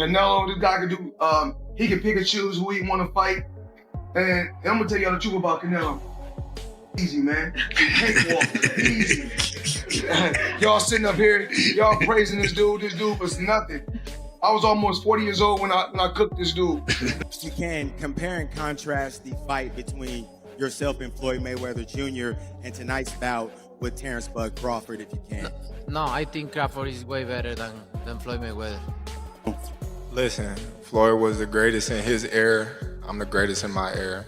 Canelo, this guy can do, he can pick and choose who he want to fight. And I'm gonna tell y'all the truth about Canelo. Easy, man. Cakewalk, easy. Y'all sitting up here, y'all praising this dude. This dude was nothing. I was almost 40 years old when I cooked this dude. You can compare and contrast the fight between yourself and Floyd Mayweather Jr. and tonight's bout with Terence Crawford, if you can. No, I think Crawford is way better than Floyd Mayweather. Listen, Floyd was the greatest in his era. I'm the greatest in my era.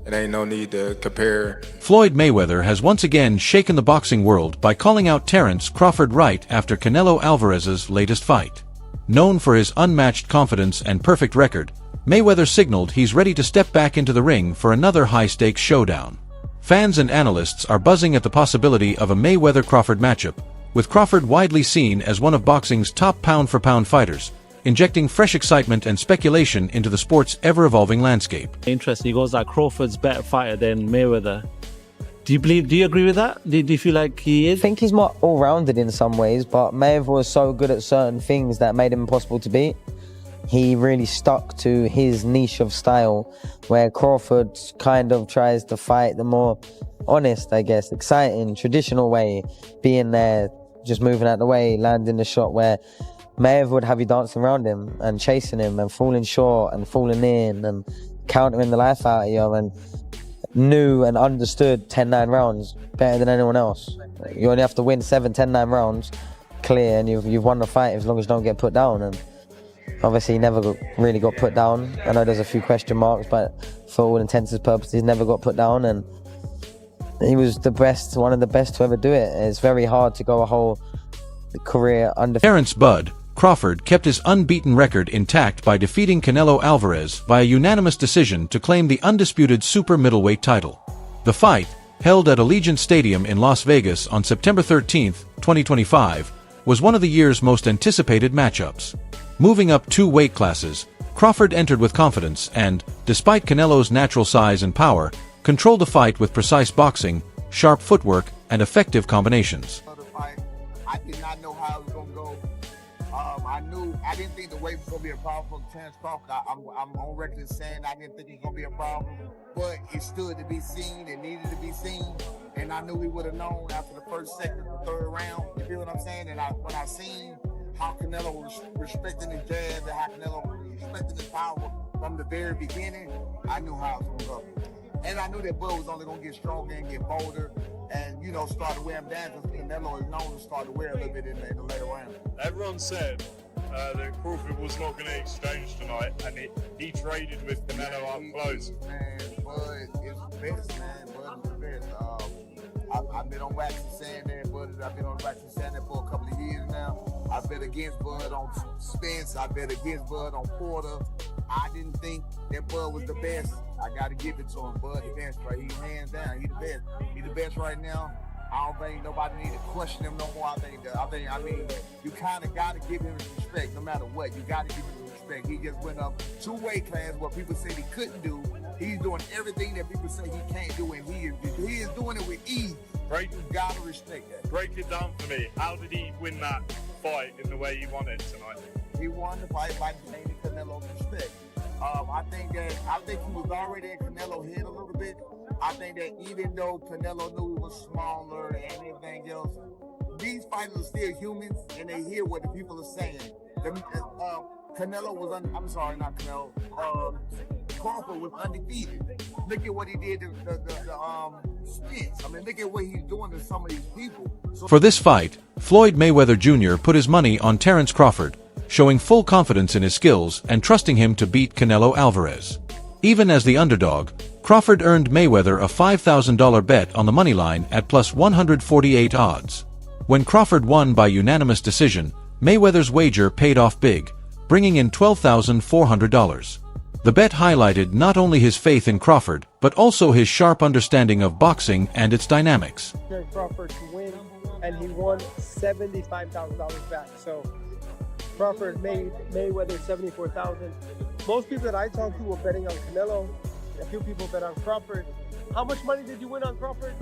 It ain't no need to compare. Floyd Mayweather has once again shaken the boxing world by calling out Terence Crawford right after Canelo Alvarez's latest fight. Known for his unmatched confidence and perfect record, Mayweather signaled he's ready to step back into the ring for another high-stakes showdown. Fans and analysts are buzzing at the possibility of a Mayweather-Crawford matchup, with Crawford widely seen as one of boxing's top pound-for-pound fighters, injecting fresh excitement and speculation into the sport's ever-evolving landscape. Interesting. He goes that Crawford's better fighter than Mayweather. Do you agree with that? Do you feel like he is? I think he's more all-rounded in some ways, but Mayweather was so good at certain things that made him impossible to beat. He really stuck to his niche of style, where Crawford kind of tries to fight the more honest, I guess, exciting, traditional way, being there, just moving out the way, landing the shot, where Mayweather would have you dancing around him and chasing him and falling short and falling in and countering the life out of you, and knew and understood 10-9 rounds better than anyone else. You only have to win 7, 10-9 rounds clear, and you've won the fight as long as you don't get put down. And obviously he never really got put down. I know there's a few question marks, but for all intents and purposes, he never got put down, and he was the best, one of the best to ever do it. It's very hard to go a whole career under. Terence "Bud" Crawford kept his unbeaten record intact by defeating Canelo Alvarez by a unanimous decision to claim the undisputed super middleweight title. The fight, held at Allegiant Stadium in Las Vegas on September 13, 2025, was one of the year's most anticipated matchups. Moving up 2 weight classes, Crawford entered with confidence and, despite Canelo's natural size and power, controlled the fight with precise boxing, sharp footwork, and effective combinations. I did not know how it was going to go. I didn't think the weight was going to be a problem for Terence Crawford. I'm on record as saying I didn't think it was going to be a problem, but it stood to be seen. It needed to be seen, and I knew we would have known after the first, second, and third round. You feel what I'm saying? And when I seen how Canelo was respecting his jab and how Canelo was respecting his power from the very beginning, I knew how it was going to go. And I knew that Bud was only going to get stronger and get bolder and, start to wear him down, because Canelo is known to start to wear a little bit in the later round. Everyone said that Crawford was not going to exchange tonight, and he traded with Canelo up close. Man, Bud is the best, man. Bud is the best. I've been on wax and saying that, Bud. I've been on wax and saying that for a couple of years now. I bet against Bud on Spence. I bet against Bud on Porter. I didn't think that Bud was the best. I got to give it to him. Bud the best, right? He's hands down. He's the best. He's the best right now. I don't think nobody need to question him no more. I mean, you kind of got to give him respect no matter what. You got to give him respect. He just went up 2 weight classes where people said he couldn't do. He's doing everything that people say he can't do, and he is doing it with ease. Break, you got to respect that. Break it down for me. How did he win that fight in the way he wanted tonight? He won the fight by gaining Canelo's respect. I think he was already in Canelo's head a little bit. I think that even though Canelo knew he was smaller and everything else, these fighters are still humans, and they hear what the people are saying. Canelo was Crawford was undefeated. Look at what he did to the Spence. I mean, look at what he's doing to some of these people. For this fight, Floyd Mayweather Jr. put his money on Terence Crawford, showing full confidence in his skills and trusting him to beat Canelo Alvarez. Even as the underdog, Crawford earned Mayweather a $5,000 bet on the money line at plus 148 odds. When Crawford won by unanimous decision, Mayweather's wager paid off big, bringing in $12,400. The bet highlighted not only his faith in Crawford, but also his sharp understanding of boxing and its dynamics. Crawford to win, and he won $75,000 back. So Crawford made Mayweather $74,000. Most people that I talked to were betting on Canelo. A few people bet on Crawford. How much money did you win on Crawford?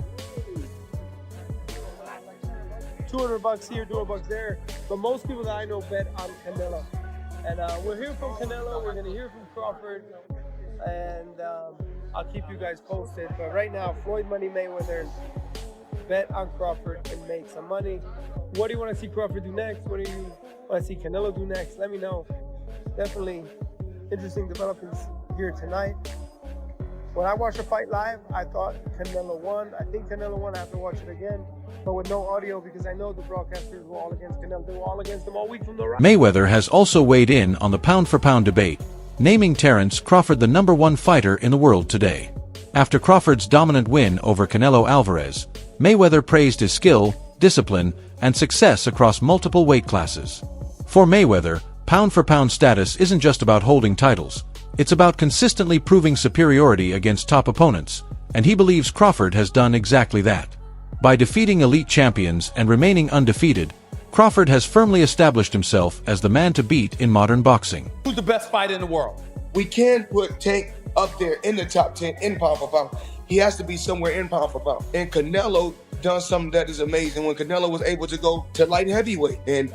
$200 here, $200 there. But most people that I know bet on Canelo. And we'll hear from Canelo. We're gonna hear from Crawford, and I'll keep you guys posted. But right now, Floyd Money Mayweather, bet on Crawford and make some money. What do you want to see Crawford do next? What do you want to see Canelo do next? Let me know. Definitely interesting developments here tonight. When I watched the fight live, I thought Canelo won. I think Canelo won. I have to watch it again, but with no audio because I know the broadcasters were all against Canelo. They were all against him all week from the right. Mayweather has also weighed in on the pound-for-pound debate, naming Terence Crawford the #1 fighter in the world today. After Crawford's dominant win over Canelo Alvarez, Mayweather praised his skill, discipline, and success across multiple weight classes. For Mayweather, pound-for-pound status isn't just about holding titles. It's about consistently proving superiority against top opponents, and he believes Crawford has done exactly that. By defeating elite champions and remaining undefeated, Crawford has firmly established himself as the man to beat in modern boxing. Who's the best fighter in the world? We can put Tank up there in the top 10 in pound for pound. He has to be somewhere in pound for pound. And Canelo done something that is amazing when Canelo was able to go to light heavyweight and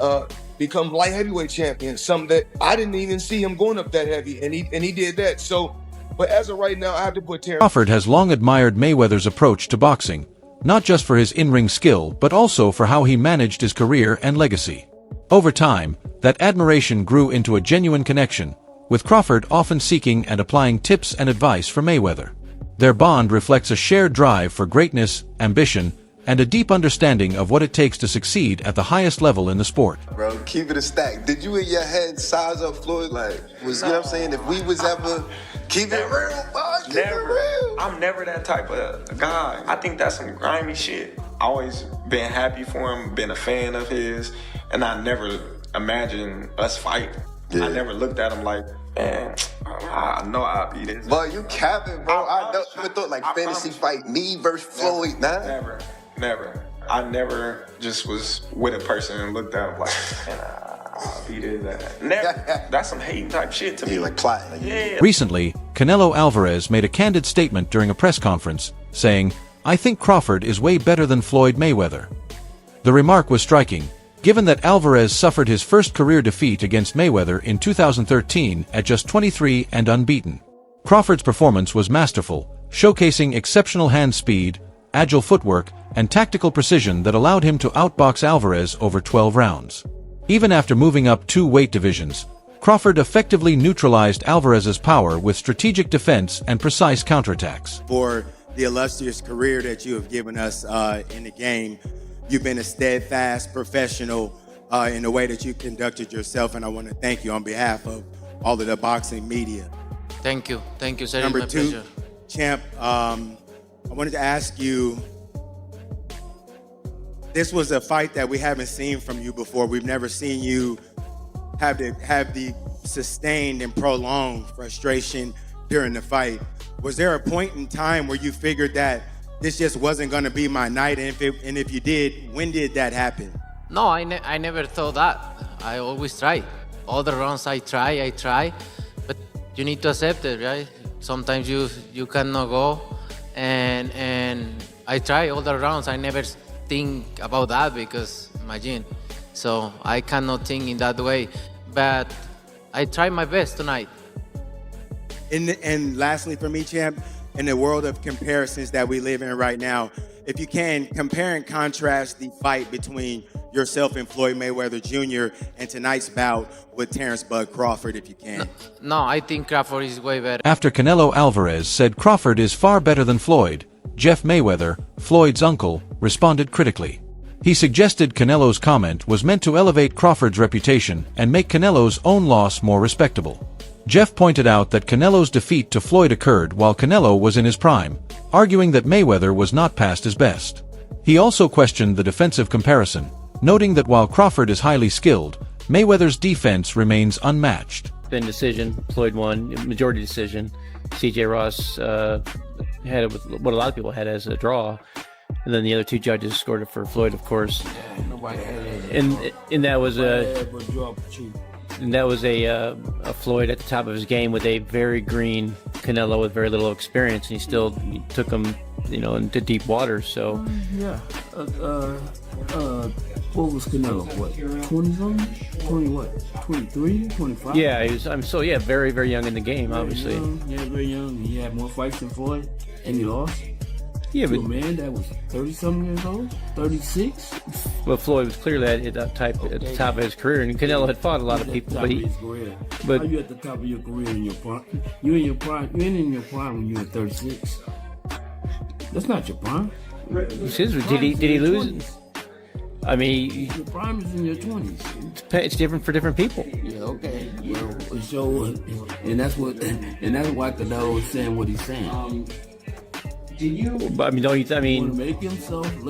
become light heavyweight champion, something that I didn't even see him going up that heavy, and he did that. So, but as of right now, I have to put Terence. Crawford has long admired Mayweather's approach to boxing, not just for his in-ring skill, but also for how he managed his career and legacy. Over time, that admiration grew into a genuine connection, with Crawford often seeking and applying tips and advice for Mayweather. Their bond reflects a shared drive for greatness, ambition, and a deep understanding of what it takes to succeed at the highest level in the sport. Bro, keep it a stack. Did you in your head size up Floyd? Like, you know what I'm saying? If we was ever, keep it real, boy, keep it real. I'm never that type of guy. I think that's some grimy shit. Always been happy for him, been a fan of his, and I never imagined us fight. Yeah. I never looked at him like, man, I know I'll be this. But you capping, bro. I never thought like fantasy fight me versus Floyd, nah. Never. I never just was with a person and looked at him like, man, I'll be this. Never. That's some hating type shit to me. Like plotting. Yeah. Recently, Canelo Alvarez made a candid statement during a press conference, saying, "I think Crawford is way better than Floyd Mayweather." The remark was striking, given that Alvarez suffered his first career defeat against Mayweather in 2013 at just 23 and unbeaten. Crawford's performance was masterful, showcasing exceptional hand speed, agile footwork, and tactical precision that allowed him to outbox Alvarez over 12 rounds. Even after moving up 2 weight divisions, Crawford effectively neutralized Alvarez's power with strategic defense and precise counterattacks. For the illustrious career that you have given us in the game, you've been a steadfast professional in the way that you conducted yourself, and I want to thank you on behalf of all of the boxing media. Thank you, sir. Number My 2, pleasure. champ, I wanted to ask you, this was a fight that we haven't seen from you before. We've never seen you have the sustained and prolonged frustration during the fight. Was there a point in time where you figured that this just wasn't going to be my night? And if you did, when did that happen? No, I never thought that. I always try. All the rounds I try, but you need to accept it, right? Sometimes you cannot go, and I try all the rounds. I never think about that because imagine. So I cannot think in that way, but I try my best tonight. And lastly for me, champ, in the world of comparisons that we live in right now, if you can, compare and contrast the fight between yourself and Floyd Mayweather Jr. and tonight's bout with Terence "Bud" Crawford, if you can. No, I think Crawford is way better. After Canelo Alvarez said Crawford is far better than Floyd, Jeff Mayweather, Floyd's uncle, responded critically. He suggested Canelo's comment was meant to elevate Crawford's reputation and make Canelo's own loss more respectable. Jeff pointed out that Canelo's defeat to Floyd occurred while Canelo was in his prime, arguing that Mayweather was not past his best. He also questioned the defensive comparison, noting that while Crawford is highly skilled, Mayweather's defense remains unmatched. Been decision, Floyd won, majority decision. C.J. Ross had it with what a lot of people had as a draw, and then the other 2 judges scored it for Floyd, of course. And that was a Floyd at the top of his game with a very green Canelo with very little experience, and he still took him, into deep waters. So yeah, What was Canelo? What, 20 something? 20 what? 23, 25? Yeah, very, very young in the game, obviously. Very young. He had more fights than Floyd, and he lost. Yeah, to but a man that was 30-something years old, 36. Well, Floyd was clearly at the top of his career, and Canelo had fought a lot of people. But how you at the top of your career in your prime? You in your prime when you were 36. That's not your prime. Did he lose? I mean, your prime is in your 20s. It's different for different people. Yeah, okay. Well, so, and that's why Canelo is saying what he's saying.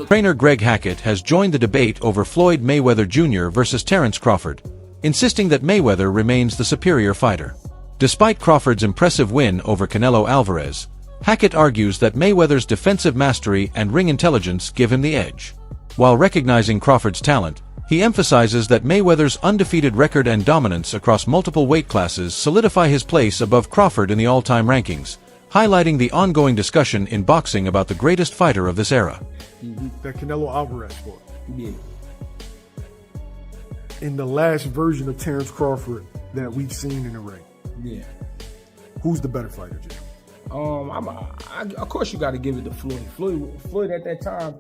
Trainer Greg Hackett has joined the debate over Floyd Mayweather Jr. versus Terence Crawford, insisting that Mayweather remains the superior fighter. Despite Crawford's impressive win over Canelo Alvarez, Hackett argues that Mayweather's defensive mastery and ring intelligence give him the edge. While recognizing Crawford's talent, he emphasizes that Mayweather's undefeated record and dominance across multiple weight classes solidify his place above Crawford in the all-time rankings, highlighting the ongoing discussion in boxing about the greatest fighter of this era. That Canelo Alvarez fought. Yeah. In the last version of Terence Crawford that we've seen in the ring. Yeah. Who's the better fighter, Jim? Of course you got to give it to Floyd. Floyd at that time,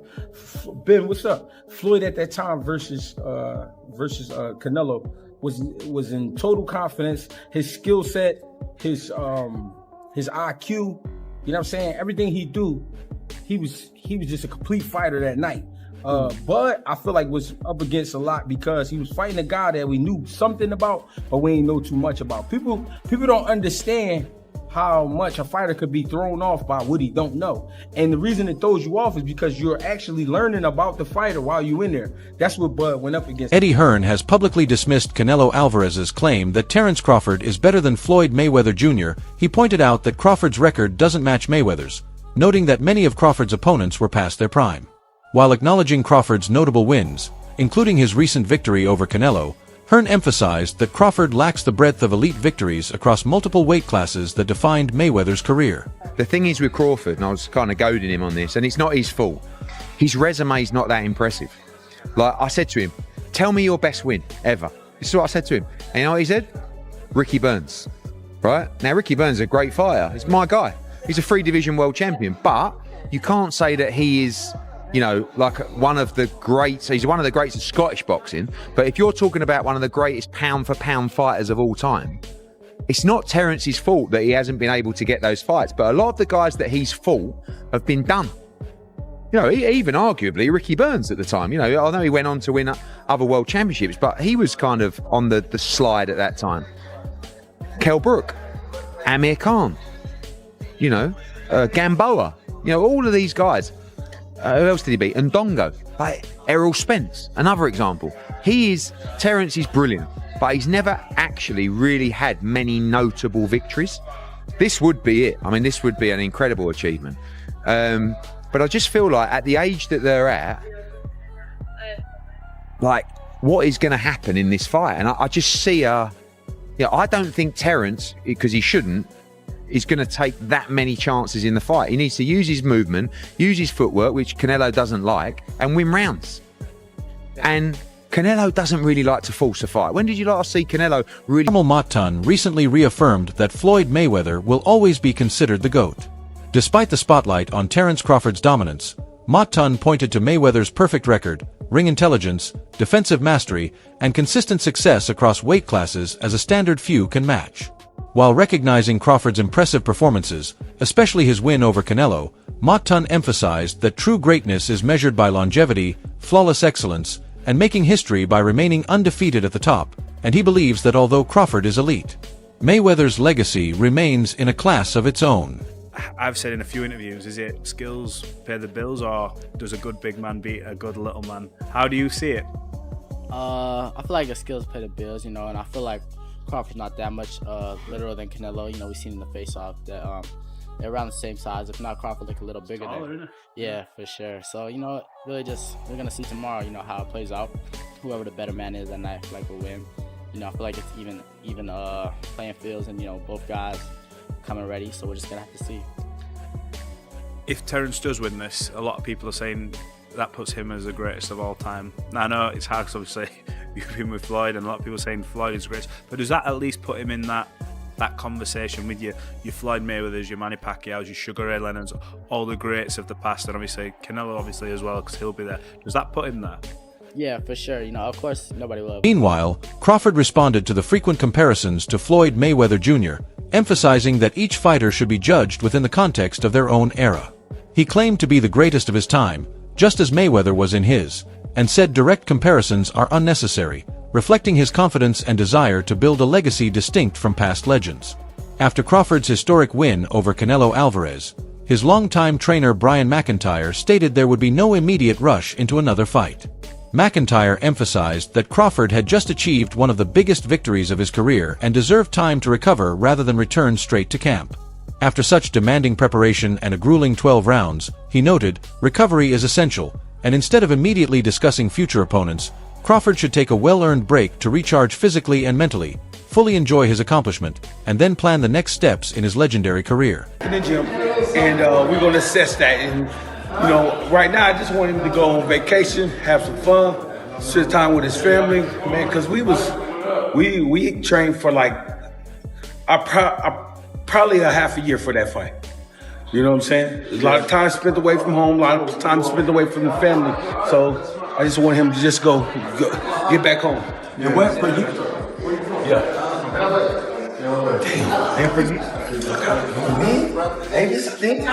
Ben, what's up? Floyd at that time versus Canelo was in total confidence. His skill set, his IQ, you know what I'm saying? Everything he do, he was just a complete fighter that night. But I feel like was up against a lot because he was fighting a guy that we knew something about, but we ain't know too much about. People don't understand how much a fighter could be thrown off by what he don't know. And the reason it throws you off is because you're actually learning about the fighter while you're in there. That's what Bud went up against. Eddie Hearn has publicly dismissed Canelo Alvarez's claim that Terence Crawford is better than Floyd Mayweather Jr. He pointed out that Crawford's record doesn't match Mayweather's, noting that many of Crawford's opponents were past their prime. While acknowledging Crawford's notable wins, including his recent victory over Canelo, Hearn emphasized that Crawford lacks the breadth of elite victories across multiple weight classes that defined Mayweather's career. The thing is with Crawford, and I was kind of goading him on this, and it's not his fault, his resume's not that impressive. Like I said to him, tell me your best win ever. This is what I said to him. And you know what he said? Ricky Burns. Right? Now Ricky Burns is a great fighter. He's my guy. He's a 3-division world champion. But you can't say that he is, you know, like one of the greats. He's one of the greats of Scottish boxing. But if you're talking about one of the greatest pound-for-pound fighters of all time, it's not Terence's fault that he hasn't been able to get those fights. But a lot of the guys that he's fought have been done. You know, even arguably Ricky Burns at the time. You know, I know he went on to win other world championships, but he was kind of on the slide at that time. Kell Brook, Amir Khan, you know, Gamboa. You know, all of these guys. Who else did he beat? Ndongo, like Errol Spence, another example. Terence is brilliant, but he's never actually really had many notable victories. This would be it. I mean, this would be an incredible achievement. But I just feel like at the age that they're at, like, what is going to happen in this fight? And I just see I don't think Terence, because he shouldn't, is going to take that many chances in the fight. He needs to use his movement, use his footwork, which Canelo doesn't like, and win rounds. And Canelo doesn't really like to force a fight. When did you last see Canelo really... Carmel Matan recently reaffirmed that Floyd Mayweather will always be considered the GOAT. Despite the spotlight on Terence Crawford's dominance, Matan pointed to Mayweather's perfect record, ring intelligence, defensive mastery, and consistent success across weight classes as a standard few can match. While recognizing Crawford's impressive performances, especially his win over Canelo, Matan emphasized that true greatness is measured by longevity, flawless excellence, and making history by remaining undefeated at the top, and he believes that although Crawford is elite, Mayweather's legacy remains in a class of its own. I've said in a few interviews, is it skills pay the bills, or does a good big man beat a good little man? How do you see it? I feel like the skills pay the bills, you know, and I feel like Crawford's not that much littler than Canelo. You know, we've seen in the face-off that they're around the same size. If not, Crawford look a little bigger than. Yeah, for sure. So, you know, really just we're gonna see tomorrow, you know, how it plays out. Whoever the better man is that night, I feel like will win. You know, I feel like it's even playing fields, and you know, both guys coming ready. So we're just gonna have to see. If Terence does win this, a lot of people are saying that puts him as the greatest of all time? Now, I know it's hard because obviously you've been with Floyd, and a lot of people saying Floyd is great, but does that at least put him in that conversation with your Floyd Mayweathers, your Manny Pacquiao's, your Sugar Ray Leonards, all the greats of the past, and obviously Canelo obviously as well, because he'll be there. Does that put him there? Yeah, for sure. You know, of course, nobody will. Meanwhile, Crawford responded to the frequent comparisons to Floyd Mayweather Jr., emphasizing that each fighter should be judged within the context of their own era. He claimed to be the greatest of his time, just as Mayweather was in his, and said direct comparisons are unnecessary, reflecting his confidence and desire to build a legacy distinct from past legends. After Crawford's historic win over Canelo Alvarez, his longtime trainer Brian McIntyre stated there would be no immediate rush into another fight. McIntyre emphasized that Crawford had just achieved one of the biggest victories of his career and deserved time to recover rather than return straight to camp. After such demanding preparation and a grueling 12 rounds, he noted, recovery is essential, and instead of immediately discussing future opponents, Crawford should take a well-earned break to recharge physically and mentally, fully enjoy his accomplishment, and then plan the next steps in his legendary career. In the gym, and we're going to assess that. And you know, right now I just want him to go on vacation, have some fun, spend time with his family, man. Because we trained for like probably a half a year for that fight. You know what I'm saying? A lot of time spent away from home, a lot of time spent away from the family. So I just want him to just go get back home. And what for you? Yeah. Damn. And for you? Hey, this thing.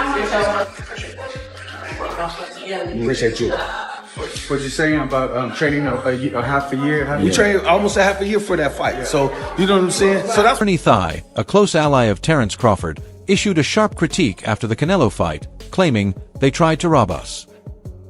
Appreciate you. What you saying about training a half a year? We trained almost a half a year for that fight. So, you know what I'm saying? So that's Bernie Thigh, a close ally of Terence Crawford, issued a sharp critique after the Canelo fight, claiming, "They tried to rob us."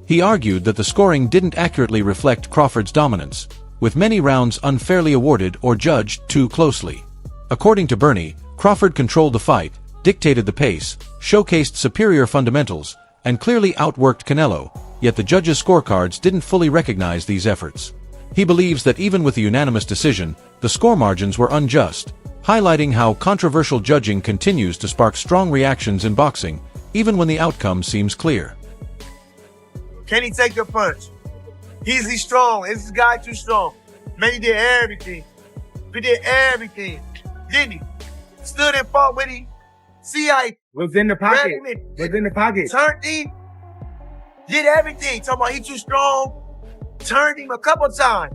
He argued that the scoring didn't accurately reflect Crawford's dominance, with many rounds unfairly awarded or judged too closely. According to Bernie, Crawford controlled the fight, dictated the pace, showcased superior fundamentals, and clearly outworked Canelo, yet the judges' scorecards didn't fully recognize these efforts. He believes that even with a unanimous decision, the score margins were unjust, highlighting how controversial judging continues to spark strong reactions in boxing, even when the outcome seems clear. Can he take the punch? Is he strong? Is this guy too strong? Man, he did everything. He did everything, didn't he? Stood and fought with him. See how he was in the pocket. Was in the pocket. Turned him. Did everything. Talking about he too strong. Turned him a couple times.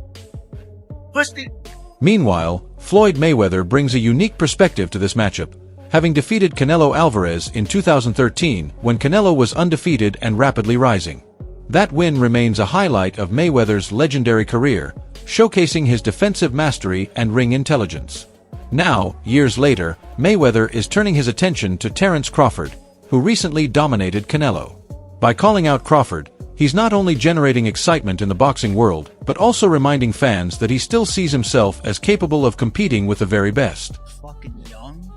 Pushed him. Meanwhile, Floyd Mayweather brings a unique perspective to this matchup, having defeated Canelo Alvarez in 2013 when Canelo was undefeated and rapidly rising. That win remains a highlight of Mayweather's legendary career, showcasing his defensive mastery and ring intelligence. Now, years later, Mayweather is turning his attention to Terence Crawford, who recently dominated Canelo. By calling out Crawford, he's not only generating excitement in the boxing world, but also reminding fans that he still sees himself as capable of competing with the very best. Fucking young,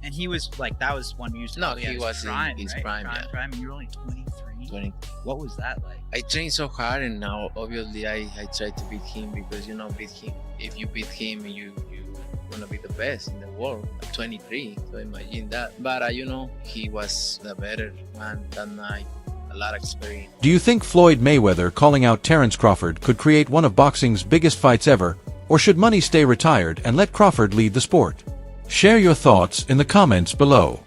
and he was like, that was when he was he was prime, in his right? prime. Prime. You're only 23. 20. What was that like? I trained so hard, and now obviously I try to beat him because beat him. If you beat him, you wanna be the best in the world. At 23, so imagine that. But he was the better man that night. A lot of experience. Do you think Floyd Mayweather calling out Terence Crawford could create one of boxing's biggest fights ever, or should money stay retired and let Crawford lead the sport? Share your thoughts in the comments below.